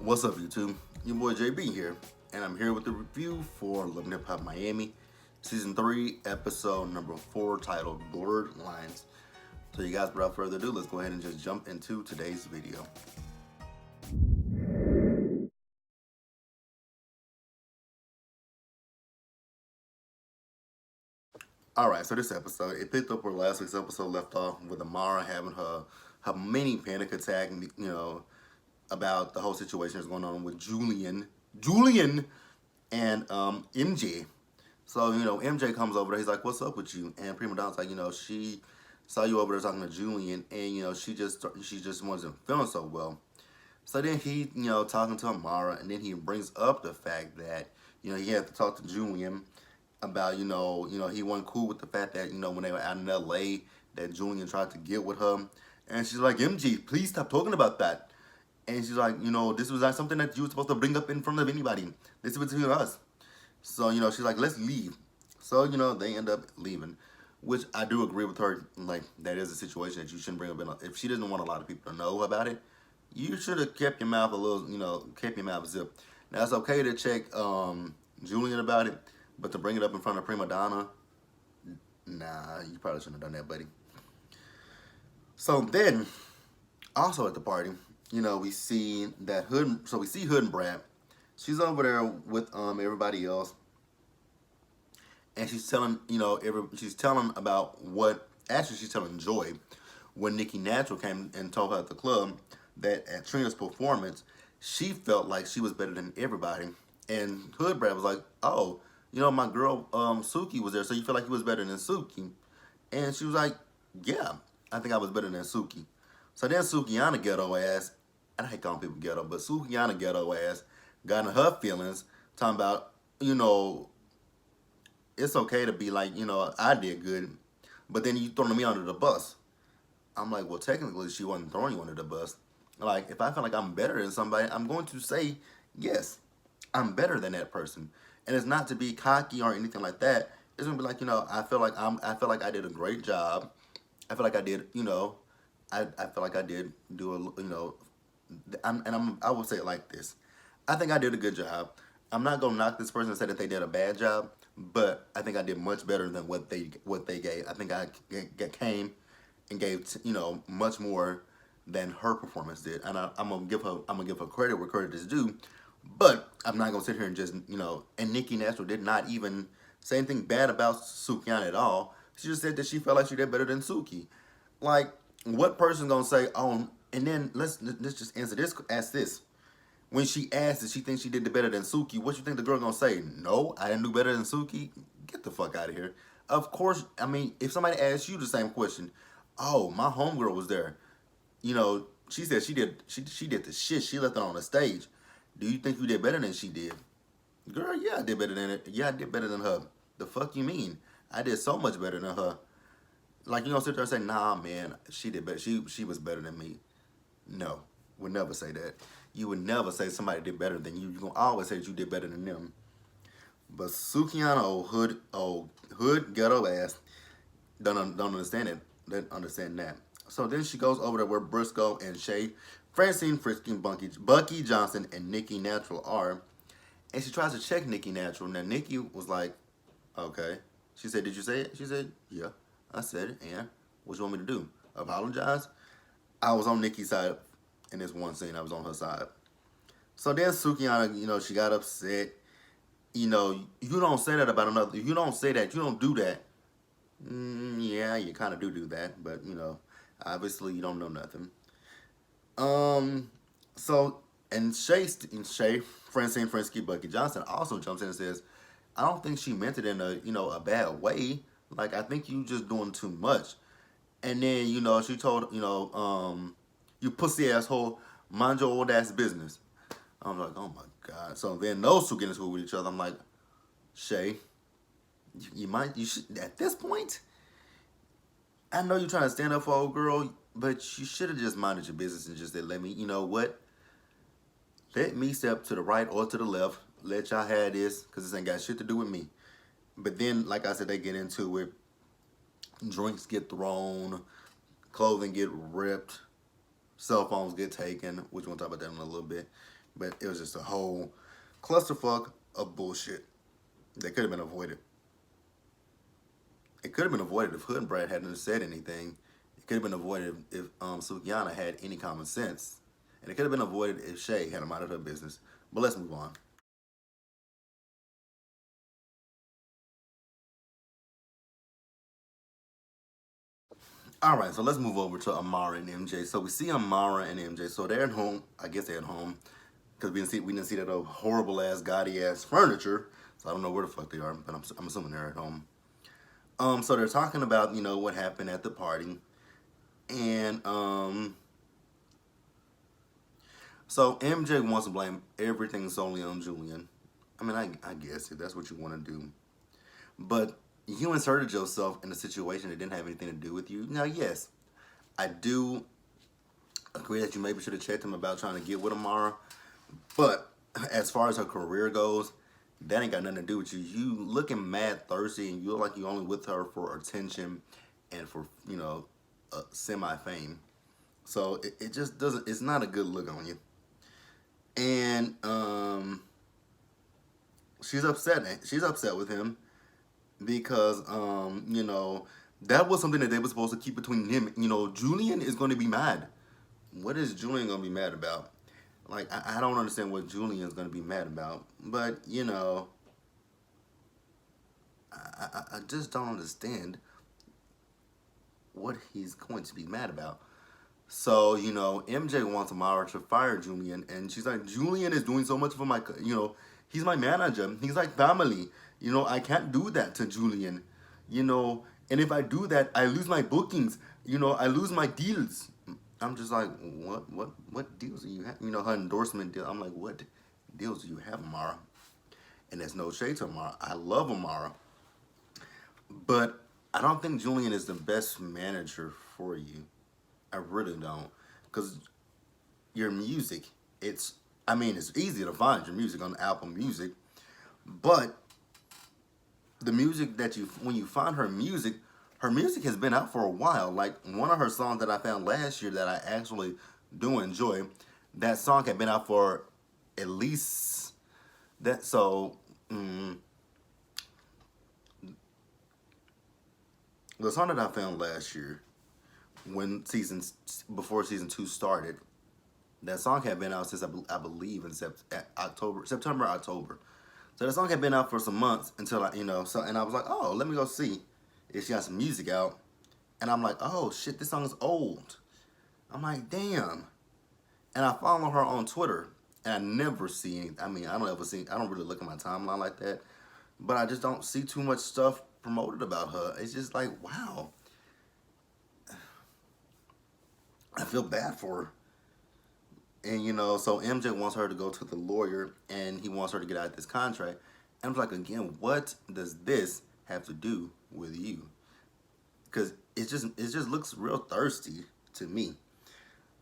What's up, YouTube? Your boy JB here, and I'm here with the review for Love and Hip Hop Miami, Season 3, Episode number 4, titled Blurred Lines. So, you guys, without further ado, let's go ahead and just jump into today's video. Alright, so this episode, it picked up where last week's episode left off with Amara having her mini panic attack, about the whole situation that's going on with Julian, and MJ. So, MJ comes over there. He's like, what's up with you? And Prima Donna's like, she saw you over there talking to Julian, and, she just wasn't feeling so well. So then he, talking to Amara, and then he brings up the fact that, he had to talk to Julian about, he wasn't cool with the fact that, when they were out in L.A., that Julian tried to get with her. And she's like, MJ, please stop talking about that. And she's like, this was not something that you were supposed to bring up in front of anybody. This is between us. So, she's like, let's leave. So, they end up leaving, which I do agree with her. Like, that is a situation that you shouldn't bring up in. If she doesn't want a lot of people to know about it, you should have kept your mouth a little, kept your mouth zipped. Now, it's okay to check Julian about it, but to bring it up in front of Prima Donna, nah, you probably shouldn't have done that, buddy. So then, also at the party, we see that Hood, so we see Hood and Brad. She's over there with everybody else, and she's telling she's telling about what actually she's telling Joy when Nikki Natural came and told her at the club that at Trina's performance she felt like she was better than everybody, and Hood Brad was like, oh, my girl Suki was there, so you feel like you was better than Suki, and she was like, yeah, I think I was better than Suki. So then Sukiana ghetto ass, and I hate calling people ghetto, but Sukiana ghetto ass got in her feelings, talking about, it's okay to be like, I did good, but then you throwing me under the bus. I'm like, well, technically, she wasn't throwing you under the bus. Like, if I feel like I'm better than somebody, I'm going to say, yes, I'm better than that person. And it's not to be cocky or anything like that. It's gonna be like, I feel like I did a great job. I feel like I did, I feel like I did do I would say it like this. I think I did a good job. I'm not gonna knock this person and say that they did a bad job, but I think I did much better than what they gave. I think I came and gave much more than her performance did, and I'm gonna give her credit where credit is due. But I'm not gonna sit here and just And Nikki Natural did not even say anything bad about Sukiana at all. She just said that she felt like she did better than Suki. Like, what person gonna say, oh, and then let's just answer this, ask this. When she asked if she thinks she did better than Suki, what you think the girl gonna say? No, I didn't do better than Suki? Get the fuck out of here. Of course, I mean, if somebody asks you the same question, oh, my homegirl was there. She said she did the shit. She left it on the stage. Do you think you did better than she did? Girl, yeah, I did better than it. Yeah, I did better than her. The fuck you mean? I did so much better than her. Like, you don't sit there and say, nah, man, she did better. She was better than me. No, would never say that. You would never say somebody did better than you. You're going to always say that you did better than them. But Sukiana, hood ghetto ass, don't understand it. Don't understand that. So then she goes over to where Briscoe and Shay, Francine Frisky, Bucky Johnson, and Nikki Natural are. And she tries to check Nikki Natural. Now, Nikki was like, okay. She said, did you say it? She said, yeah, I said it. And what you want me to do? Apologize? I was on Nikki's side in this one scene. I was on her side. So then Sukiana, she got upset. You don't say that about another. You don't say that. You don't do that. Yeah, you kind of do that. But, obviously you don't know nothing. So, and Shay, Francine Frisky, Bucky Johnson also jumps in and says, I don't think she meant it in a bad way. Like, I think you just doing too much. And then, she told, you pussy asshole, mind your old ass business. I'm like, oh my God. So then those two get into it with each other. I'm like, Shay, you should, at this point, I know you're trying to stand up for old girl, but you should have just minded your business and just said, let me, let me step to the right or to the left. Let y'all have this, because this ain't got shit to do with me. But then, like I said, they get into it. Drinks get thrown. Clothing get ripped. Cell phones get taken, which we'll talk about that in a little bit. But it was just a whole clusterfuck of bullshit that could have been avoided. It could have been avoided if Hood and Brad hadn't said anything. It could have been avoided if Sukiana had any common sense. And it could have been avoided if Shay had minded her business. But let's move on. All right, so let's move over to Amara and MJ. So we see Amara and MJ. So they're at home. I guess they're at home because we didn't see that horrible ass, gaudy ass furniture. So I don't know where the fuck they are, but I'm assuming they're at home. So they're talking about what happened at the party, and so MJ wants to blame everything solely on Julian. I mean, I guess if that's what you want to do, but you inserted yourself in a situation that didn't have anything to do with you. Now, yes, I do agree that you maybe should have checked him about trying to get with Amara, but as far as her career goes, that ain't got nothing to do with you. You looking mad thirsty, and you look like you only with her for attention and for semi fame. So it just doesn't. It's not a good look on you. And she's upset. She's upset with him because that was something that they were supposed to keep between him. Julian is going to be mad. What is Julian going to be mad about? Like I don't understand what Julian's going to be mad about. But I just don't understand what he's going to be mad about. So, MJ wants Amara to fire Julian, and she's like, Julian is doing so much for my, he's my manager. He's like family. I can't do that to Julian, and if I do that, I lose my bookings. I lose my deals. I'm just like, what deals do you have? Her endorsement deal. I'm like, what deals do you have, Amara? And there's no shade to Amara. I love Amara. But I don't think Julian is the best manager for you. I really don't. Because your music, it's easy to find your music on Apple Music. But the music when you find her music has been out for a while. Like one of her songs that I found last year that I actually do enjoy, that song had been out for at least that. So, the song that I found last year, before season 2 started, that song had been out since I believe in September, October. So that song had been out for some months until and I was like, oh, let me go see if she got some music out. And I'm like, oh shit, this song is old. I'm like, damn. And I follow her on Twitter, and I never see any. I don't really look at my timeline like that, but I just don't see too much stuff promoted about her. It's just like, wow. I feel bad for her. And so MJ wants her to go to the lawyer, and he wants her to get out of this contract. And I'm like, again, what does this have to do with you? Because it just looks real thirsty to me.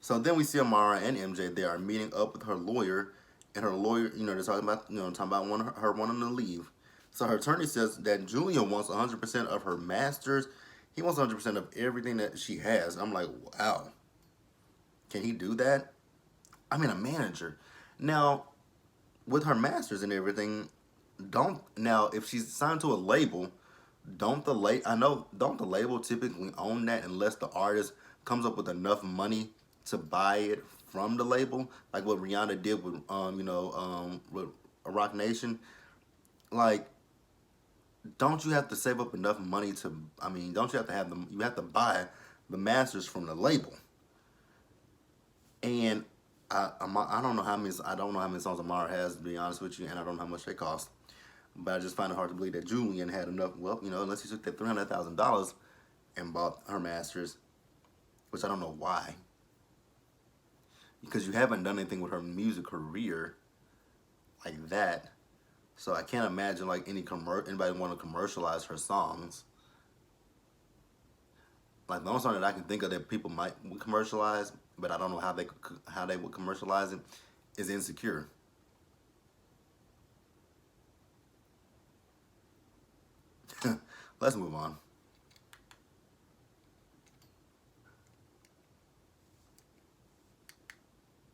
So then we see Amara and MJ. They are meeting up with her lawyer, and her lawyer, they're talking about her wanting to leave. So her attorney says that Julia wants 100% of her masters. He wants 100% of everything that she has. I'm like, wow, can he do that? I mean, a manager. Now, with her masters and everything, if she's signed to a label, don't the label typically own that unless the artist comes up with enough money to buy it from the label, like what Rihanna did with Rock Nation. Like, don't you have to save up enough money to? Don't you have to have them? You have to buy the masters from the label. And I don't know how many songs Amara has, to be honest with you, and I don't know how much they cost. But I just find it hard to believe that Julian had enough. Well, unless he took that $300,000 and bought her masters, which I don't know why, because you haven't done anything with her music career like that. So I can't imagine like anybody want to commercialize her songs. Like the only song that I can think of that people might commercialize, but I don't know how they would commercialize it, is Insecure. Let's move on.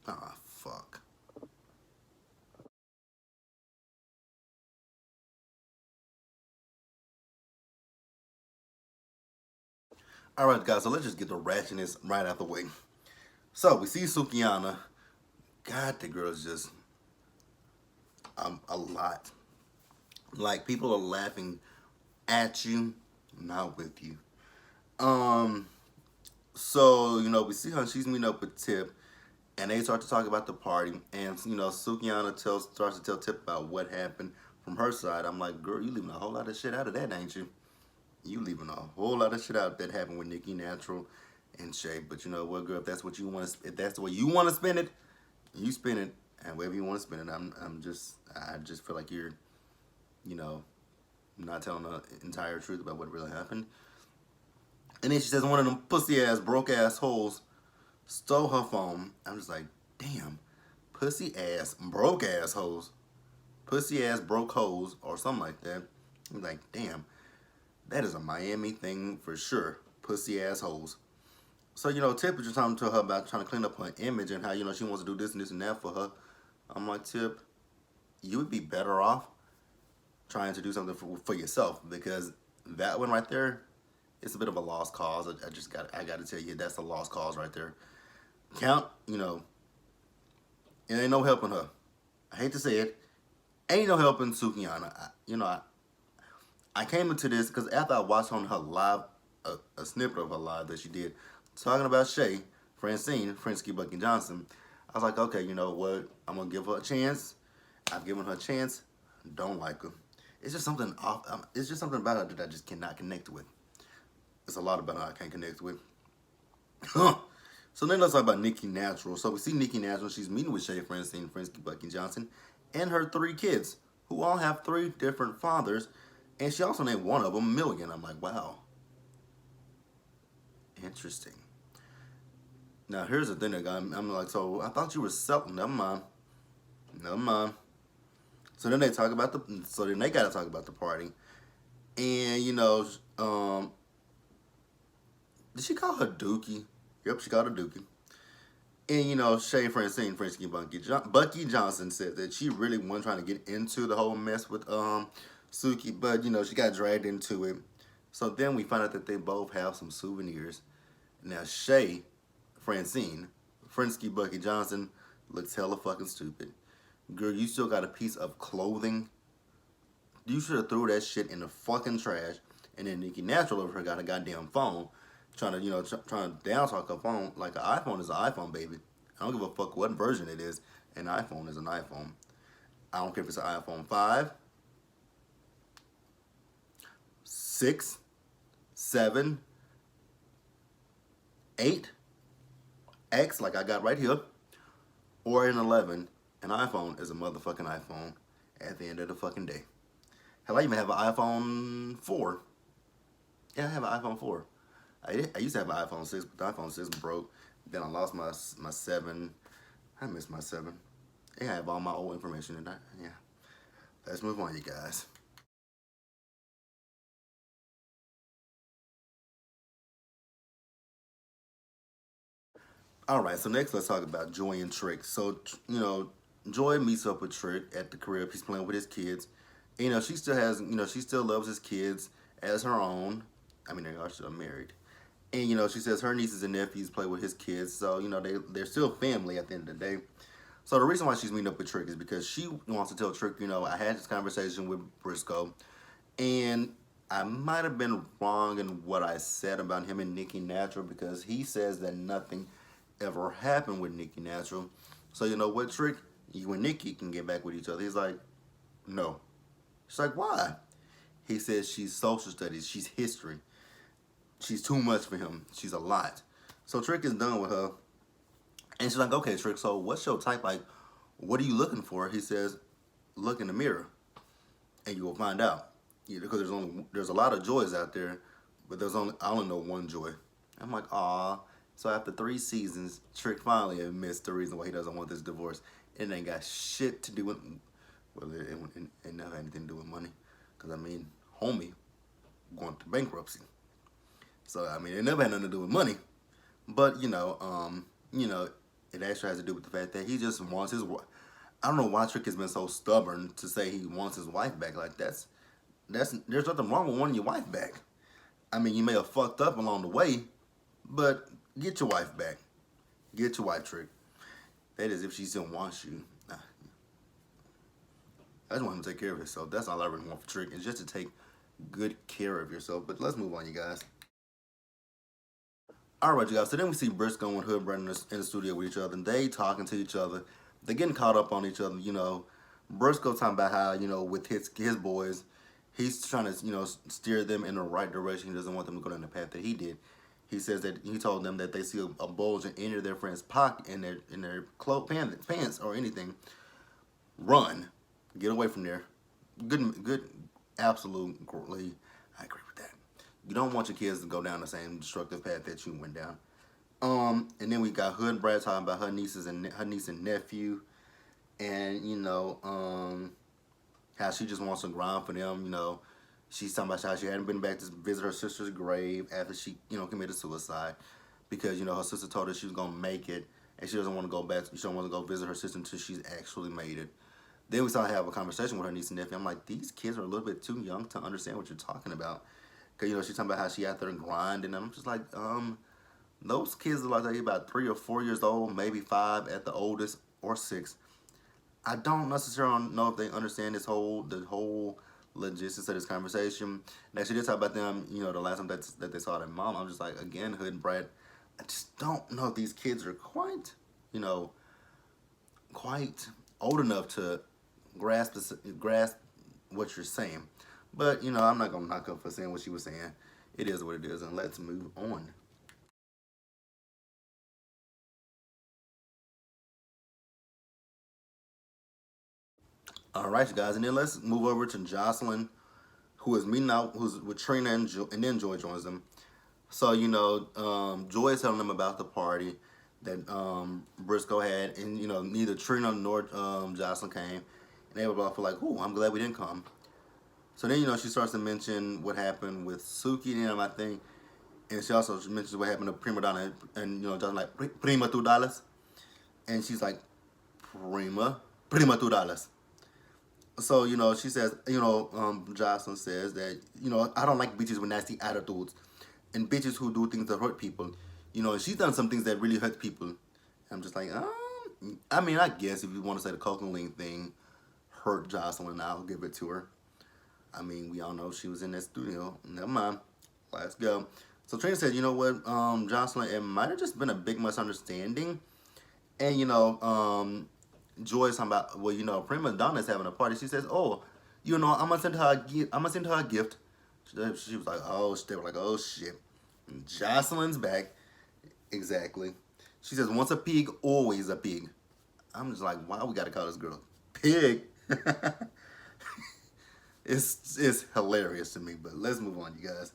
Ah, fuck. All right, guys, so let's just get the ratchetness right out the way. So we see Sukiana. God, the girl is just a lot. Like, people are laughing at you, not with you. Um, so, we see her, she's meeting up with Tip, and they start to talk about the party, and, Sukiana starts to tell Tip about what happened from her side. I'm like, girl, you leaving a whole lot of shit out of that, ain't you? You leaving a whole lot of shit out that happened with Nicki Natural and Shay. But you know what, girl? If that's what you want to, if that's the way you want to spend it, you spend it, and wherever you want to spend it. I just feel like you're, you know, not telling the entire truth about what really happened. And then she says one of them pussy ass broke ass holes stole her phone. I'm just like, damn, pussy ass broke ass hoes, pussy ass broke hoes, or something like that. I'm like, damn, that is a Miami thing for sure. Pussy ass hoes. So, Tip was just talking to her about trying to clean up her image and how, she wants to do this and this and that for her. I'm like, Tip, you would be better off trying to do something for yourself, because that one right there, it's a bit of a lost cause. I got to tell you, that's a lost cause right there. Count, it ain't no helping her. I hate to say it, ain't no helping Sukiana. I came into this because after I watched on her live, a snippet of her live that she did, talking about Shay, Francine, Frinsky Bucky Johnson, I was like, okay, you know what? I'm going to give her a chance. I've given her a chance. Don't like her. It's just something off. It's just something about her that I just cannot connect with. There's a lot about her I can't connect with. So then let's talk about Nicki Natural. So we see Nicki Natural. She's meeting with Shay, Francine, Frinsky Bucky Johnson, and her 3 kids, who all have 3 different fathers. And she also named one of them Million. I'm like, wow. Interesting. Now, here's the thing that got me. I'm like, so I thought you were selling. Never mind. Never mind. So then they talk about so then they got to talk about the party. And, did she call her Dookie? Yep, she called her Dookie. And, Shay Francine, Frinsky Bucky Johnson said that she really wasn't trying to get into the whole mess with Suki, but, she got dragged into it. So then we find out that they both have some souvenirs. Now, Shay Francine, Frinsky Bucky Johnson, looks hella fucking stupid. Girl, you still got a piece of clothing. You should have threw that shit in the fucking trash. And then Nicki Natural over here got a goddamn phone, trying to, trying to down talk her phone. Like, an iPhone is an iPhone, baby. I don't give a fuck what version it is. An iPhone is an iPhone. I don't care if it's an iPhone 5, 6, 7, 8, X, like I got right here, or an 11. An iPhone is a motherfucking iPhone at the end of the fucking day. Hell, I even have an iPhone 4. Yeah, I have an iPhone 4. I used to have an iPhone 6, but the iPhone 6 broke. Then I lost my 7. I missed my 7. Yeah, I have all my old information in that. Yeah. Let's move on, you guys. All right, so next let's talk about Joy and Trick. So, Joy meets up with Trick at the crib. He's playing with his kids. She still has, she still loves his kids as her own. I mean, they are still married. And, she says her nieces and nephews play with his kids. So, they're still family at the end of the day. So the reason why she's meeting up with Trick is because she wants to tell Trick, I had this conversation with Briscoe, and I might have been wrong in what I said about him and Nicki Natural, because he says that nothing ever happened with Nicki Natural. So you know what, Trick? You and Nicki can get back with each other. He's like, no. She's like, why? He says she's social studies. She's history. She's too much for him. She's a lot. So Trick is done with her. And she's like, okay, Trick, so what's your type? Like, what are you looking for? He says, look in the mirror and you will find out. Because there's a lot of joys out there, but I only know one joy. I'm like, aw. So after 3 seasons, Trick finally admits the reason why he doesn't want this divorce. It ain't got shit to do with, well, it never had anything to do with money. Because, homie going to bankruptcy. So, it never had nothing to do with money. But, it actually has to do with the fact that he just wants his wife. I don't know why Trick has been so stubborn to say he wants his wife back. Like, there's nothing wrong with wanting your wife back. I mean, you may have fucked up along the way, but get your wife back. Get your wife, Trick. That is if she still wants you. I just want him to take care of himself. That's all I really want for Trick, is just to take good care of yourself. But let's move on, you guys. All right, you guys. So then we see Briscoe and Hood in the studio with each other, and they talking to each other. They're getting caught up on each other. Briscoe talking about how with his boys, he's trying to steer them in the right direction. He doesn't want them to go down the path that he did. He says that he told them that they see a bulge in any of their friends' pocket in their pants or anything. Run, get away from there. Good, absolutely. I agree with that. You don't want your kids to go down the same destructive path that you went down. And then we got Hood and Brad talking about her niece and nephew, and how she just wants to grind for them. She's talking about how she hadn't been back to visit her sister's grave after she committed suicide, because her sister told her she was gonna make it, and she doesn't want to go back. She don't want to go visit her sister until she's actually made it. Then we started to have a conversation with her niece and nephew. I'm like, these kids are a little bit too young to understand what you're talking about. Because, she's talking about how she out there grinding. And I'm just like, those kids are like about 3 or 4 years old, maybe 5 at the oldest, or 6. I don't necessarily know if they understand the whole logistics of this conversation. And actually, did talk about them, the last time that they saw their mom. I'm just like, again, Hood and Brad, I just don't know if these kids are quite old enough to grasp what you're saying. But, I'm not going to knock her for saying what she was saying. It is what it is, and let's move on. All right, you guys, and then let's move over to Jocelyn, who is meeting out, who's with Trina, and then Joy joins them. So, Joy is telling them about the party that Briscoe had, and, neither Trina nor Jocelyn came. And they were both like, "Ooh, I'm glad we didn't come." So then, she starts to mention what happened with Suki and them, I think. And she also mentions what happened to Prima Donna. And, Jocelyn like, "Prima $2." And she's like, Prima $2." So, she says, Jocelyn says that, I don't like bitches with nasty attitudes and bitches who do things that hurt people. She's done some things that really hurt people. And I'm just like, I mean, I guess if you want to say the cocaine thing hurt Jocelyn, I'll give it to her. I mean, we all know she was in that studio. Never mind. Let's go. So Trina said, "You know what, Jocelyn, it might have just been a big misunderstanding." And, Joy's talking about, well, Prima Donna's having a party. She says, "Oh, I'm gonna send her a gift. I'm gonna send her a gift." She was like, "Oh," they were like, "Oh shit." And Jocelyn's back. Exactly. She says, "Once a pig, always a pig." I'm just like, why we gotta call this girl pig? It's hilarious to me, but let's move on, you guys.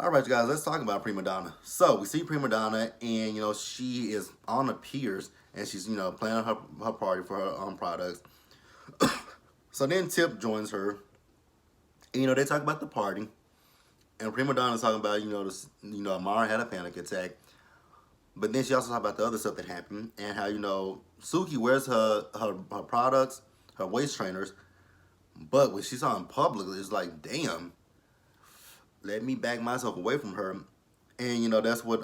All right, you guys, let's talk about Prima Donna. So we see Prima Donna, and she is on the piers, and she's planning her party for her products. So then Tip joins her, and they talk about the party, and Prima Donna's talking about Amara had a panic attack, but then she also talked about the other stuff that happened, and how Suki wears her products, her waist trainers, but when she's out in public, it's like, damn, let me back myself away from her. And that's what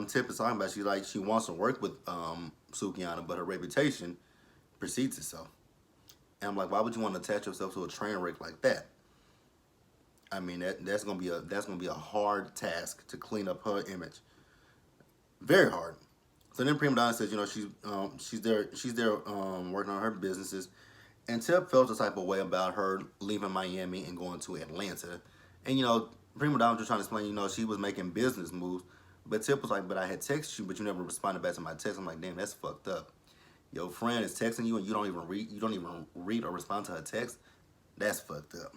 Tip is talking about. She's like, she wants to work with Sukiana, but her reputation precedes itself. And I'm like, why would you want to attach yourself to a train wreck like that? I mean, that's gonna be a hard task to clean up her image. Very hard. So then Prima Donna says, she's there working on her businesses, and Tip felt the type of way about her leaving Miami and going to Atlanta. And Prima Donna was just trying to explain, she was making business moves, but Tip was like, "But I had texted you, but you never responded back to my text." I'm like, damn, that's fucked up. Your friend is texting you and you don't even read or respond to her text. That's fucked up.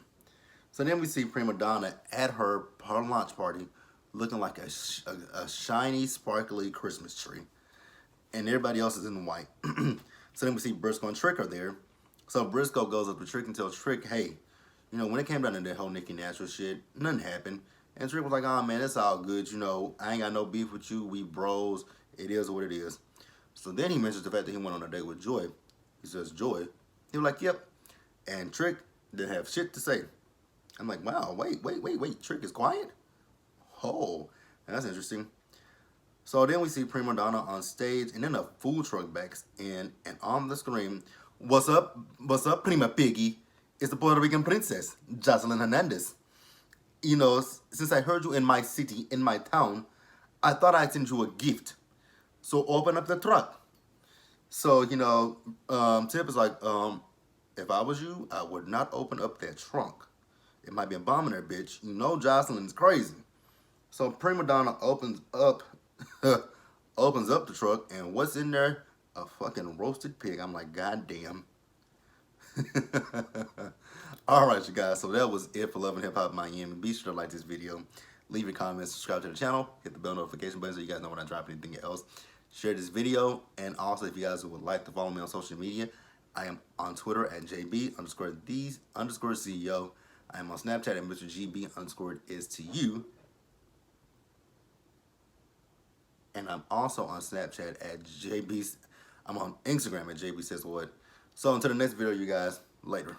So then we see Prima Donna at her launch party, looking like a shiny, sparkly Christmas tree, and everybody else is in white. So then we see Briscoe and Trick are there. So Briscoe goes up to Trick and tells Trick, "Hey, when it came down to that whole Nicki Natural shit, nothing happened." And Trick was like, "Oh man, it's all good. I ain't got no beef with you. We bros. It is what it is." So then he mentions the fact that he went on a date with Joy. He says, Joy. He was like, yep. And Trick didn't have shit to say. I'm like, wow, wait. Trick is quiet? Oh, that's interesting. So then we see Prima Donna on stage, and then a food truck backs in, and on the screen, what's up, Prima Piggy? It's the Puerto Rican princess, Jocelyn Hernandez. Since I heard you in my city, in my town, I thought I'd send you a gift. So open up the truck. So, Tip is like, if I was you, I would not open up that trunk. It might be a bomb in there, bitch. Jocelyn's crazy. So Prima Donna opens up opens up the truck, and what's in there? A fucking roasted pig. I'm like, God damn. Alright, you guys, so that was it for Love and Hip Hop Miami. Be sure to like this video, leave your comments, subscribe to the channel, hit the bell notification button so you guys know when I drop anything else. Share this video, and also if you guys would like to follow me on social media, I am on Twitter at JB_these_CEO. I am on Snapchat at Mr. GB_is_to_you. And I'm also on Snapchat at I'm on Instagram at Jbsayzwhat. So until the next video, you guys, later.